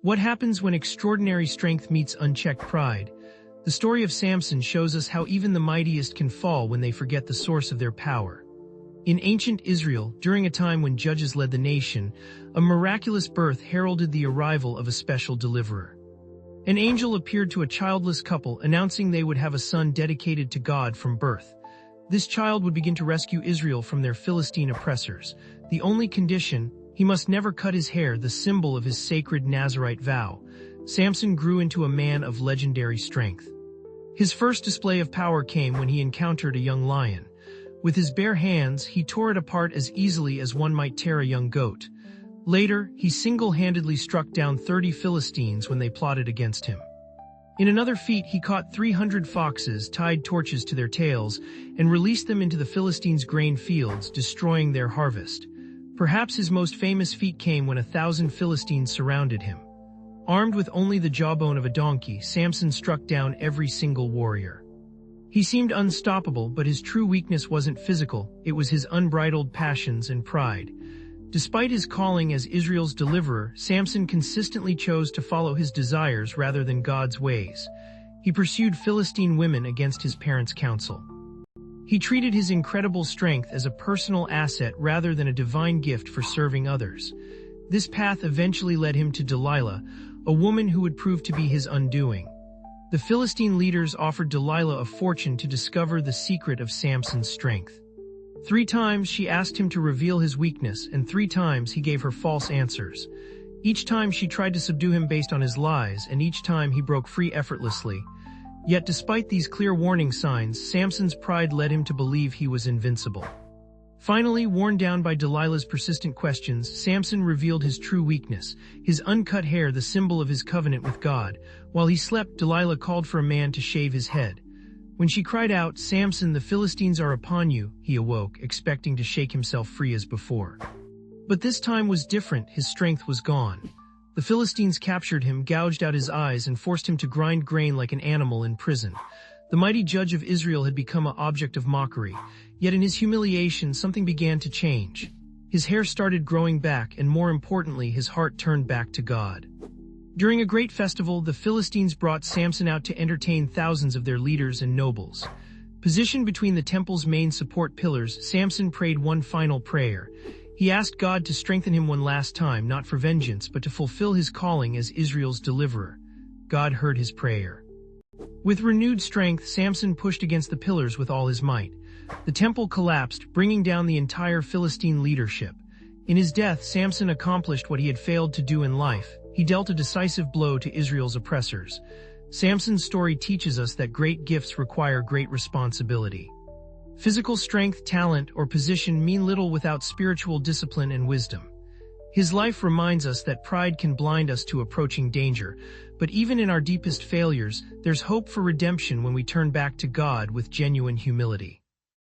What happens when extraordinary strength meets unchecked pride? The story of Samson shows us how even the mightiest can fall when they forget the source of their power. In ancient Israel, during a time when judges led the nation, a miraculous birth heralded the arrival of a special deliverer. An angel appeared to a childless couple, announcing they would have a son dedicated to God from birth. This child would begin to rescue Israel from their Philistine oppressors. The only condition: he must never cut his hair, the symbol of his sacred Nazirite vow. Samson grew into a man of legendary strength. His first display of power came when he encountered a young lion. With his bare hands, he tore it apart as easily as one might tear a young goat. Later, he single-handedly struck down 30 Philistines when they plotted against him. In another feat, he caught 300 foxes, tied torches to their tails, and released them into the Philistines' grain fields, destroying their harvest. Perhaps his most famous feat came when 1,000 Philistines surrounded him. Armed with only the jawbone of a donkey, Samson struck down every single warrior. He seemed unstoppable, but his true weakness wasn't physical, it was his unbridled passions and pride. Despite his calling as Israel's deliverer, Samson consistently chose to follow his desires rather than God's ways. He pursued Philistine women against his parents' counsel. He treated his incredible strength as a personal asset rather than a divine gift for serving others. This path eventually led him to Delilah, a woman who would prove to be his undoing. The Philistine leaders offered Delilah a fortune to discover the secret of Samson's strength. 3 times she asked him to reveal his weakness, and 3 times he gave her false answers. Each time she tried to subdue him based on his lies, and each time he broke free effortlessly. Yet despite these clear warning signs, Samson's pride led him to believe he was invincible. Finally, worn down by Delilah's persistent questions, Samson revealed his true weakness, his uncut hair, the symbol of his covenant with God. While he slept, Delilah called for a man to shave his head. When she cried out, "Samson, the Philistines are upon you," he awoke, expecting to shake himself free as before. But this time was different. His strength was gone. The Philistines captured him, gouged out his eyes, and forced him to grind grain like an animal in prison. The mighty judge of Israel had become an object of mockery. Yet in his humiliation, something began to change. His hair started growing back, and more importantly, his heart turned back to God. During a great festival, the Philistines brought Samson out to entertain thousands of their leaders and nobles. Positioned between the temple's main support pillars, Samson prayed one final prayer. He asked God to strengthen him one last time, not for vengeance, but to fulfill his calling as Israel's deliverer. God heard his prayer. With renewed strength, Samson pushed against the pillars with all his might. The temple collapsed, bringing down the entire Philistine leadership. In his death, Samson accomplished what he had failed to do in life. He dealt a decisive blow to Israel's oppressors. Samson's story teaches us that great gifts require great responsibility. Physical strength, talent, or position mean little without spiritual discipline and wisdom. His life reminds us that pride can blind us to approaching danger, but even in our deepest failures, there's hope for redemption when we turn back to God with genuine humility.